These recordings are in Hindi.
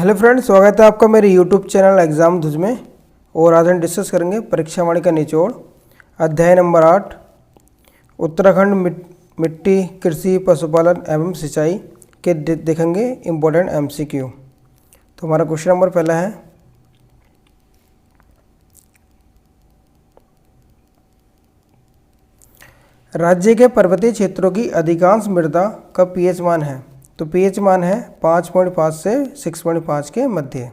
हेलो फ्रेंड्स, स्वागत है आपका मेरे यूट्यूब चैनल एग्ज़ाम धुज में। और आज हम डिस्कस करेंगे परीक्षा वाणी का निचोड़ अध्याय नंबर 8 उत्तराखंड मिट्टी कृषि पशुपालन एवं सिंचाई के देखेंगे इम्पोर्टेंट एमसीक्यू। तो हमारा क्वेश्चन नंबर पहला है, राज्य के पर्वतीय क्षेत्रों की अधिकांश मृदा का पीएच मान है। तो पीएच मान है 5.5 से 6.5 के मध्य।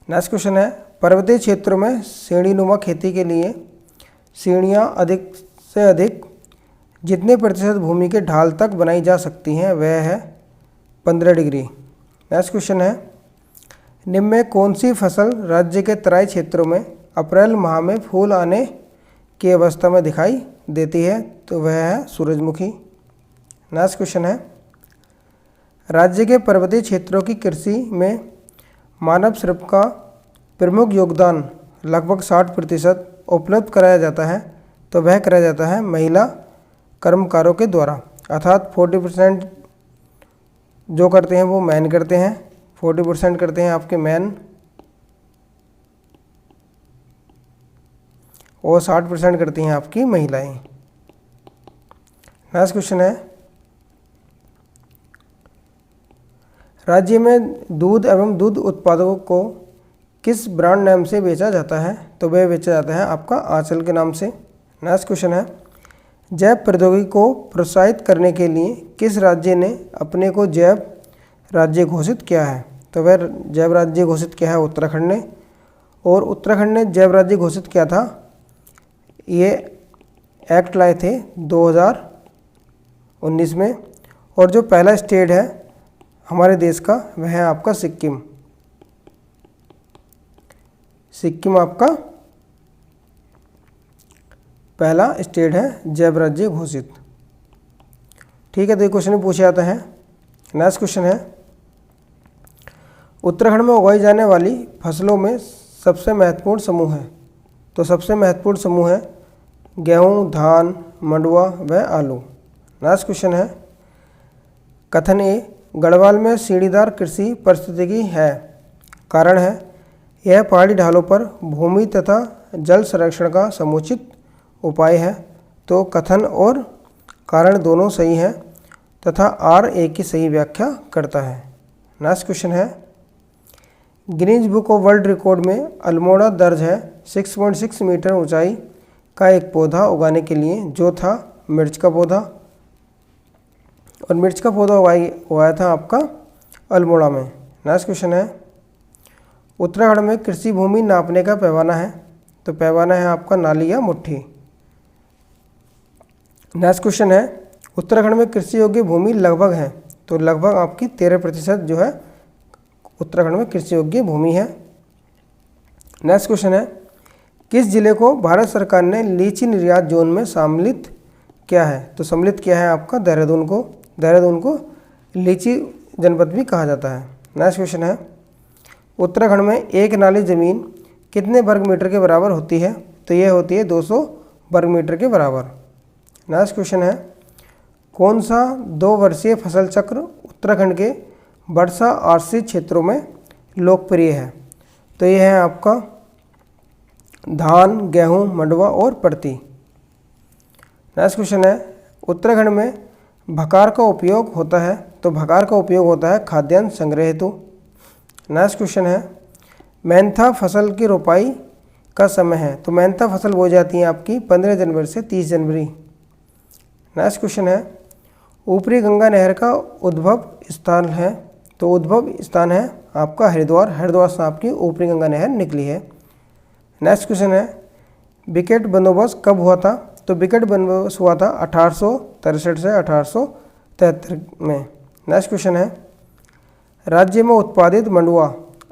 नेक्स्ट क्वेश्चन है, पर्वतीय क्षेत्रों में श्रेणीनुमा खेती के लिए सीढ़ियाँ अधिक से अधिक जितने प्रतिशत भूमि के ढाल तक बनाई जा सकती हैं वह है 15 डिग्री। नेक्स्ट क्वेश्चन है, निम्न में कौन सी फसल राज्य के तराई क्षेत्रों में अप्रैल माह में फूल आने की अवस्था में दिखाई देती है? तो वह है सूरजमुखी। नेक्स्ट क्वेश्चन है, राज्य के पर्वतीय क्षेत्रों की कृषि में मानव श्रम का प्रमुख योगदान लगभग 60% उपलब्ध कराया जाता है। तो वह कराया जाता है महिला कर्मकारों के द्वारा, अर्थात 40% जो करते हैं वो मैन करते हैं, 40% करते हैं आपके मैन और 60% करती हैं आपकी महिलाएं। नेक्स्ट क्वेश्चन है, राज्य में दूध एवं दूध उत्पादकों को किस ब्रांड नाम से बेचा जाता है? तो वह बेचा जाता है आपका आंचल के नाम से। नेक्स्ट क्वेश्चन है, जैव प्रौद्योगिकी को प्रोत्साहित करने के लिए किस राज्य ने अपने को जैव राज्य घोषित किया है? तो वह जैव राज्य घोषित किया है उत्तराखंड ने। और उत्तराखंड ने जैव राज्य घोषित किया था, ये एक्ट लाए थे 2019 में। और जो पहला स्टेट है हमारे देश का वह है आपका सिक्किम। सिक्किम आपका पहला स्टेट है जैव राज्य घोषित। ठीक है, तो ये क्वेश्चन पूछा जाता है। नेक्स्ट क्वेश्चन है, उत्तराखंड में उगाई जाने वाली फसलों में सबसे महत्वपूर्ण समूह है। तो सबसे महत्वपूर्ण समूह है गेहूं, धान, मंडुआ व आलू। नेक्स्ट क्वेश्चन है, कथन ए गढ़वाल में सीढ़ीदार कृषि परिस्थितिकी है। कारण है यह पहाड़ी ढालों पर भूमि तथा जल संरक्षण का समुचित उपाय है। तो कथन और कारण दोनों सही हैं तथा आर एक की सही व्याख्या करता है। नेक्स्ट क्वेश्चन है, Guinness book of world record में अल्मोड़ा दर्ज है 6.6 मीटर ऊंचाई का एक पौधा उगाने के लिए, जो था मिर्च का पौधा। और मिर्च का पौधा उगाया था आपका अल्मोड़ा में। नेक्स्ट क्वेश्चन है, उत्तराखंड में कृषि भूमि नापने का पैमाना है। तो पैमाना है आपका नाली या मुट्ठी। नेक्स्ट क्वेश्चन है, उत्तराखंड में कृषि योग्य भूमि लगभग है। तो लगभग आपकी 13% जो है उत्तराखंड में कृषि योग्य भूमि है। नेक्स्ट क्वेश्चन है, किस जिले को भारत सरकार ने लीची निर्यात जोन में सम्मिलित किया है? तो सम्मिलित किया है आपका देहरादून को। देहरादून को लीची जनपद भी कहा जाता है। नेक्स्ट क्वेश्चन है, उत्तराखंड में एक नाली ज़मीन कितने वर्ग मीटर के बराबर होती है? तो यह होती है 200 वर्ग मीटर के बराबर। नेक्स्ट क्वेश्चन है, कौन सा 2 वर्षीय फसल चक्र उत्तराखंड के वर्षा आश्रित क्षेत्रों में लोकप्रिय है? तो यह है आपका धान, गेहूं, मंडुआ और परती। नेक्स्ट क्वेश्चन है, उत्तराखंड में भकार का उपयोग होता है। तो भकार का उपयोग होता है खाद्यान्न संग्रह हेतु। नेक्स्ट क्वेश्चन है, मेंथा फसल की रोपाई का समय है। तो मेंथा फसल बोई जाती है आपकी 15 जनवरी से 30 जनवरी। नेक्स्ट क्वेश्चन है, ऊपरी गंगा नहर का उद्भव स्थान है। तो उद्भव स्थान है आपका हरिद्वार। हरिद्वार से आपकी ऊपरी गंगा नहर निकली है। नेक्स्ट क्वेश्चन है, विकेट बंदोबस्त कब हुआ था? तो विकेट बंदोबस्त हुआ था 1863 से 1873 में। नेक्स्ट क्वेश्चन है, राज्य में उत्पादित मंडुआ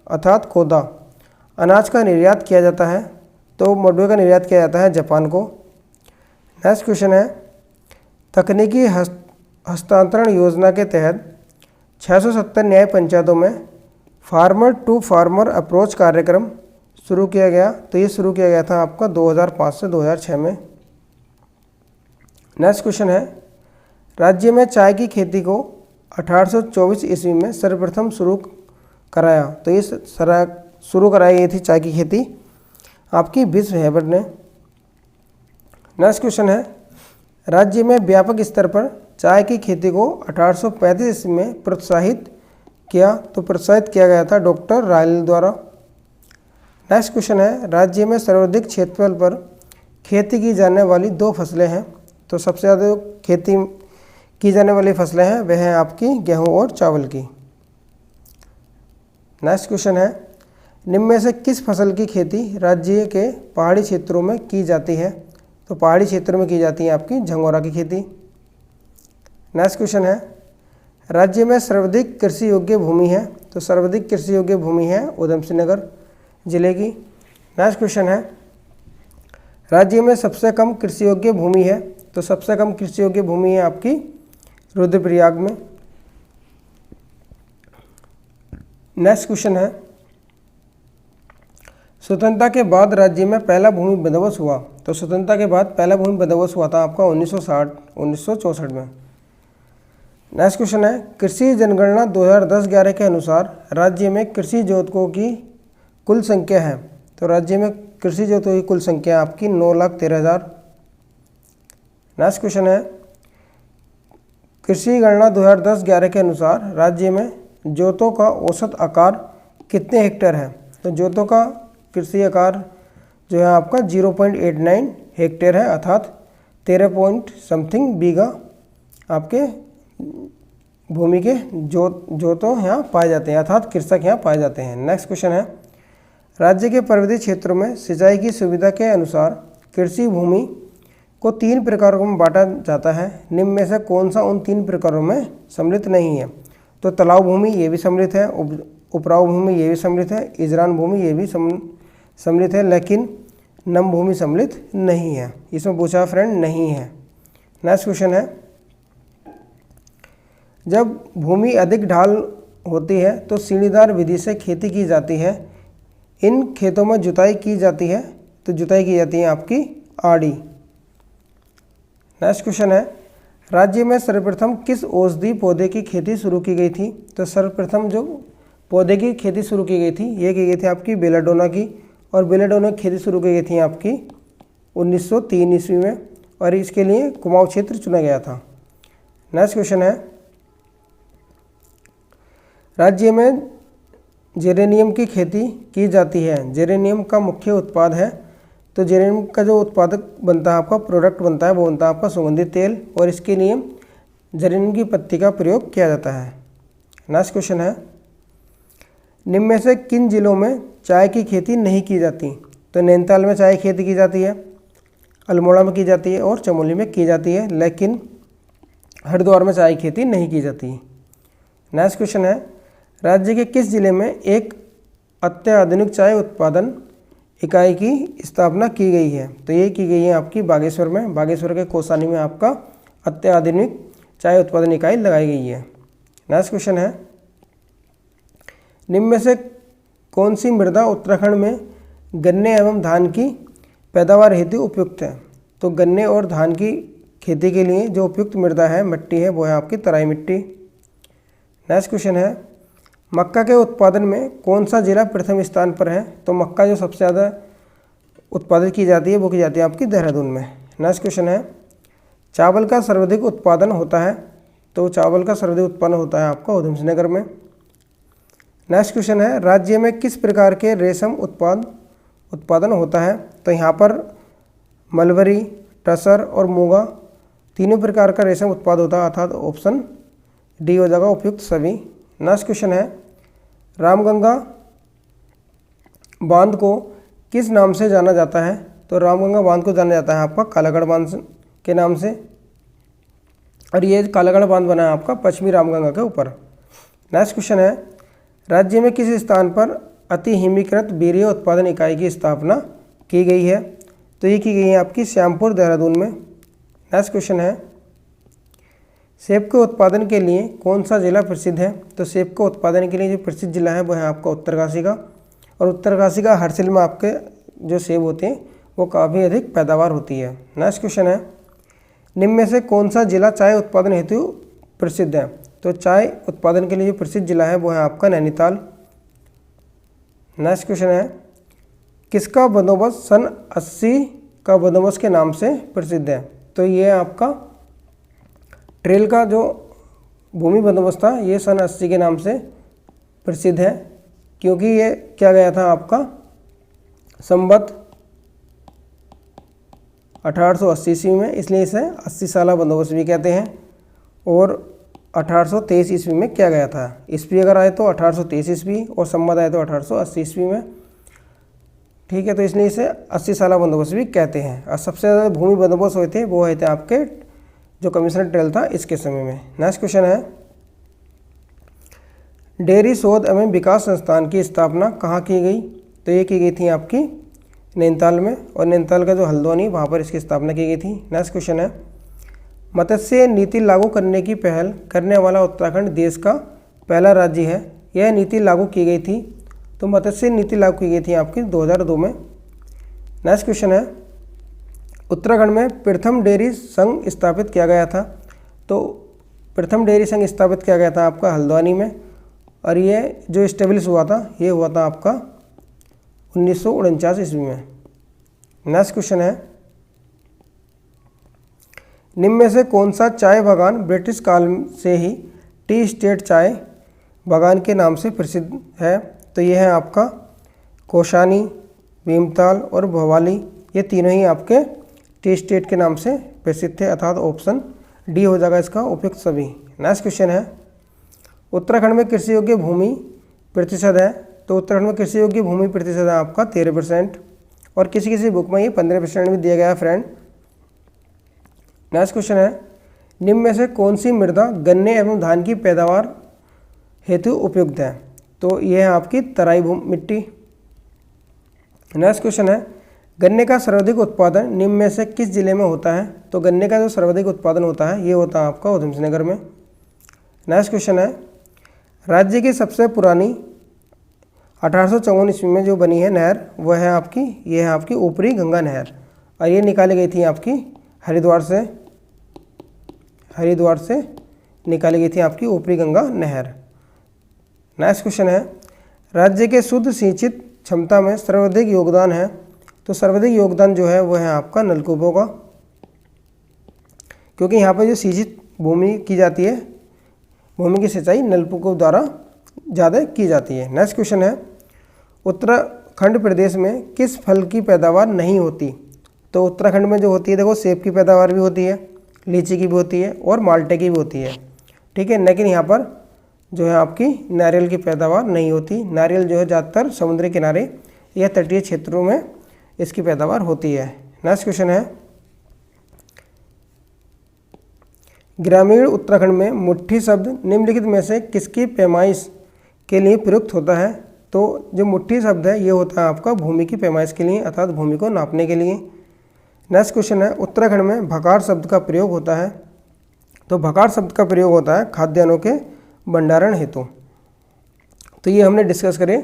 अर्थात खोदा अनाज का निर्यात किया जाता है। तो मंडुए का निर्यात किया जाता है जापान को। नेक्स्ट क्वेश्चन है, तकनीकी हस्तांतरण योजना के तहत 670 न्याय पंचायतों में फार्मर टू फार्मर अप्रोच कार्यक्रम शुरू किया गया। तो ये शुरू किया गया था आपका 2005 से 2006 में। नेक्स्ट क्वेश्चन है, राज्य में चाय की खेती को 1824 ईस्वी में सर्वप्रथम शुरू कराया? तो ये शुरू कराई गई थी चाय की खेती आपकी विश्व हेबर्ट ने। नेक्स्ट क्वेश्चन है, राज्य में व्यापक स्तर पर चाय की खेती को 1835 ईस्वी में प्रोत्साहित किया? तो प्रोत्साहित किया गया था डॉक्टर रायल द्वारा। नेक्स्ट क्वेश्चन है, राज्य में सर्वाधिक क्षेत्रफल पर खेती की जाने वाली 2 फसलें हैं। तो सबसे ज़्यादा खेती की जाने वाली फसलें हैं वह हैं आपकी गेहूं और चावल की। नेक्स्ट क्वेश्चन है, निम्न में से किस फसल की खेती राज्य के पहाड़ी क्षेत्रों में की जाती है? तो पहाड़ी क्षेत्रों में की जाती है आपकी झंगोरा की खेती। नेक्स्ट क्वेश्चन है, राज्य में सर्वाधिक कृषि योग्य भूमि है? तो सर्वाधिक कृषि योग्य भूमि है उधम सिंह नगर जिले की। नेक्स्ट क्वेश्चन है, राज्य में सबसे कम कृषि योग्य भूमि है? तो सबसे कम कृषि योग्य भूमि है आपकी रुद्रप्रयाग में। नेक्स्ट क्वेश्चन है, स्वतंत्रता के बाद राज्य में पहला भूमि बंदोबस्त हुआ? तो स्वतंत्रता के बाद पहला भूमि बंदोबस्त हुआ था आपका 1964 में। नेक्स्ट क्वेश्चन है, कृषि जनगणना 2010-11 के अनुसार राज्य में कृषि जोतकों की कुल संख्या है? तो राज्य में कृषि जोतकों की कुल संख्या आपकी 9,13,000। नेक्स्ट क्वेश्चन है, कृषि गणना 2010-11 के अनुसार राज्य में जोतों का औसत आकार कितने हेक्टेयर है? तो जोतों का कृषि आकार जो है आपका 0.89 हेक्टेयर है, अर्थात 13 पॉइंट समथिंग बीघा आपके भूमि के जोतों यहाँ पाए जाते हैं, अर्थात कृषक यहाँ पाए जाते हैं। नेक्स्ट क्वेश्चन है, राज्य के पर्वतीय क्षेत्रों में सिंचाई की सुविधा के अनुसार कृषि भूमि को 3 प्रकारों में बांटा जाता है। निम्न में से कौन सा उन 3 प्रकारों में सम्मिलित नहीं है? तो तालाब भूमि ये भी सम्मिलित है, उपराऊ भूमि ये भी सम्मिलित है, इजरान भूमि ये भी सम्मिलित है, लेकिन नम भूमि सम्मिलित नहीं है। इसमें पूछा फ्रेंड नहीं है। नेक्स्ट क्वेश्चन है, जब भूमि अधिक ढाल होती है तो सीढ़ीदार विधि से खेती की जाती है। इन खेतों में जुताई की जाती है? तो जुताई की जाती है आपकी आड़ी। नेक्स्ट क्वेश्चन है, राज्य में सर्वप्रथम किस औषधि पौधे की खेती शुरू की गई थी? तो सर्वप्रथम जो पौधे की खेती शुरू की गई थी ये की गई थी आपकी बेलाडोना की, और बेलाडोना की खेती शुरू की गई थी आपकी 1903 ईस्वी में, और इसके लिए कुमाऊं क्षेत्र चुना गया था। नेक्स्ट क्वेश्चन है, राज्य में जेरेनियम की खेती की जाती है। जेरेनियम का मुख्य उत्पाद है? तो जेरेनियम का जो उत्पादक बनता है आपका प्रोडक्ट बनता है वो बनता है आपका सुगंधित तेल, और इसके लिए जेरेनियम की पत्ती का प्रयोग किया जाता है। नेक्स्ट क्वेश्चन है, निम्न में से किन जिलों में चाय की खेती नहीं की जाती? तो नैनीताल में चाय की खेती की जाती है, अल्मोड़ा में की जाती है और चमोली में की जाती है, लेकिन हरिद्वार में चाय की खेती नहीं की जाती। नेक्स्ट क्वेश्चन है, राज्य के किस जिले में एक अत्याधुनिक चाय उत्पादन इकाई की स्थापना की गई है? तो ये की गई है आपकी बागेश्वर में। बागेश्वर के कोसानी में आपका अत्याधुनिक चाय उत्पादन इकाई लगाई गई है। नेक्स्ट क्वेश्चन है, निम्न में से कौन सी मृदा उत्तराखंड में गन्ने एवं धान की पैदावार हेतु उपयुक्त है? तो गन्ने और धान की खेती के लिए जो उपयुक्त मृदा है, मिट्टी है, वो है आपकी तराई मिट्टी। नेक्स्ट क्वेश्चन है, मक्का के उत्पादन में कौन सा जिला प्रथम स्थान पर है? तो मक्का जो सबसे ज़्यादा उत्पादित की जाती है वो की जाती है आपकी देहरादून में। नेक्स्ट क्वेश्चन है, चावल का सर्वाधिक उत्पादन होता है? तो चावल का सर्वाधिक उत्पादन होता है आपका उधम सिंह नगर में। नेक्स्ट क्वेश्चन है, राज्य में किस प्रकार के रेशम उत्पादन होता है? तो यहाँ पर मलबरी, टसर और मूंगा तीनों प्रकार का रेशम उत्पाद होता है, अर्थात ऑप्शन डी हो जाएगा उपयुक्त सभी। नेक्स्ट क्वेश्चन है, रामगंगा बांध को किस नाम से जाना जाता है? तो रामगंगा बांध को जाना जाता है आपका कालागढ़ बांध के नाम से, और ये कालागढ़ बांध बना है आपका पश्चिमी रामगंगा के ऊपर। नेक्स्ट क्वेश्चन है, राज्य में किस स्थान पर अति हिमीकृत बीर्य उत्पादन इकाई की स्थापना की गई है? तो ये की गई है आपकी श्यामपुर देहरादून में। नेक्स्ट क्वेश्चन है, सेब के उत्पादन के लिए कौन सा जिला प्रसिद्ध है? तो सेब के उत्पादन के लिए जो प्रसिद्ध जिला है वो है आपका उत्तरकाशी का, और उत्तरकाशी का हरसिल में आपके जो सेब होते हैं वो काफ़ी अधिक पैदावार होती है। नेक्स्ट क्वेश्चन है, निम्न में से कौन सा जिला चाय उत्पादन हेतु प्रसिद्ध है? तो चाय उत्पादन के लिए जो प्रसिद्ध जिला है वो है आपका नैनीताल। नेक्स्ट क्वेश्चन है, किसका बंदोबस्त सन 80 का बंदोबस्त के नाम से प्रसिद्ध है? तो ये आपका ट्रेल का जो भूमि बंदोबस्त था ये सन 80 के नाम से प्रसिद्ध है, क्योंकि ये क्या गया था आपका संवत 1880 ईस्वी में, इसलिए इसे 80 साला बंदोबस्त भी कहते हैं। और 1823 ईस्वी में क्या गया था, ईस्वी अगर आए तो 1823 ईस्वी और संवत आए तो 1880 ईस्वी में। ठीक है, तो इसलिए इसे 80 साला बंदोबस्त भी कहते हैं। और सबसे ज़्यादा भूमि बंदोबस्त हुए थे वो हुए थे आपके जो कमिश्नर ट्रेल था इसके समय में। नेक्स्ट क्वेश्चन है, डेयरी शोध एवं विकास संस्थान की स्थापना कहाँ की गई? तो ये की गई थी आपकी नैनीताल में, और नैनीताल का जो हल्द्वानी वहाँ पर इसकी स्थापना की गई थी। नेक्स्ट क्वेश्चन है, मत्स्य नीति लागू करने की पहल करने वाला उत्तराखंड देश का पहला राज्य है। यह नीति लागू की गई थी, तो मत्स्य नीति लागू की गई थी आपकी 2002 में। नेक्स्ट क्वेश्चन है, उत्तराखंड में प्रथम डेयरी संघ स्थापित किया गया था। तो प्रथम डेयरी संघ स्थापित किया गया था आपका हल्द्वानी में, और ये जो इस्टेब्लिश हुआ था ये हुआ था आपका 1949 ईस्वी में। नेक्स्ट क्वेश्चन है, निम्न में से कौन सा चाय बागान ब्रिटिश काल से ही टी स्टेट चाय बागान के नाम से प्रसिद्ध है? तो ये है आपका कौशानी, भीमताल और भवाली, ये तीनों ही आपके टी स्टेट के नाम से प्रसिद्ध थे, अर्थात ऑप्शन डी हो जाएगा इसका उपयुक्त सभी। नेक्स्ट क्वेश्चन है, उत्तराखंड में कृषि योग्य भूमि प्रतिशत है। तो उत्तराखंड में कृषि योग्य भूमि प्रतिशत है आपका 13%, और किसी किसी बुक में ये 15% भी दिया गया है फ्रेंड। नेक्स्ट क्वेश्चन है, निम्न में से कौन सी मृदा गन्ने एवं धान की पैदावार हेतु उपयुक्त है? तो यह है आपकी तराई मिट्टी। नेक्स्ट क्वेश्चन है, गन्ने का सर्वाधिक उत्पादन निम्न में से किस जिले में होता है? तो गन्ने का जो सर्वाधिक उत्पादन होता है ये होता है आपका उधमसिंह नगर में। नेक्स्ट क्वेश्चन है, राज्य की सबसे पुरानी 1854 ईस्वी में जो बनी है नहर वह है आपकी, ये है आपकी ऊपरी गंगा नहर, और ये निकाली गई थी आपकी हरिद्वार से निकाली गई थी आपकी ऊपरी गंगा नहर। नेक्स्ट क्वेश्चन है, राज्य के शुद्ध सिंचित क्षमता में सर्वाधिक योगदान है। तो सर्वाधिक योगदान जो है वह है आपका नलकूपों का, क्योंकि यहाँ पर जो सिंचित भूमि की जाती है, भूमि की सिंचाई नलकूपों द्वारा ज़्यादा की जाती है। नेक्स्ट क्वेश्चन है, उत्तराखंड प्रदेश में किस फल की पैदावार नहीं होती? तो उत्तराखंड में जो होती है देखो, सेब की पैदावार भी होती है, लीची की भी होती है और माल्टे की भी होती है। ठीक है, लेकिन यहाँ पर जो है आपकी नारियल की पैदावार नहीं होती। नारियल जो है ज़्यादातर समुद्री किनारे या तटीय क्षेत्रों में इसकी पैदावार होती है। नेक्स्ट क्वेश्चन है, ग्रामीण उत्तराखंड में मुट्ठी शब्द निम्नलिखित में से किसकी पैमाइश के लिए प्रयुक्त होता है? तो जो मुट्ठी शब्द है ये होता है आपका भूमि की पैमाइश के लिए, अर्थात भूमि को नापने के लिए। नेक्स्ट क्वेश्चन है, उत्तराखंड में भकार शब्द का प्रयोग होता है। तो भकार शब्द का प्रयोग होता है खाद्यान्नों के भंडारण हेतु। तो ये हमने डिस्कस करे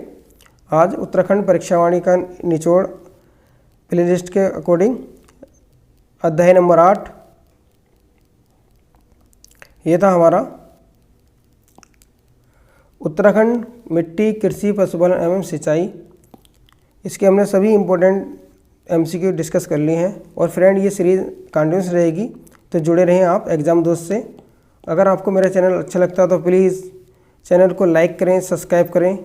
आज उत्तराखंड परीक्षावाणी का निचोड़ प्लेलिस्ट के अकॉर्डिंग। अध्याय नंबर 8 ये था हमारा उत्तराखंड मिट्टी, कृषि, पशुपालन एवं सिंचाई। इसके हमने सभी इम्पोर्टेंट MCQ डिस्कस कर लिए हैं। और फ्रेंड ये सीरीज़ कंटिन्यूस रहेगी, तो जुड़े रहें आप एग्ज़ाम दोस्त से। अगर आपको मेरा चैनल अच्छा लगता है तो प्लीज़ चैनल को लाइक करें, सब्सक्राइब करें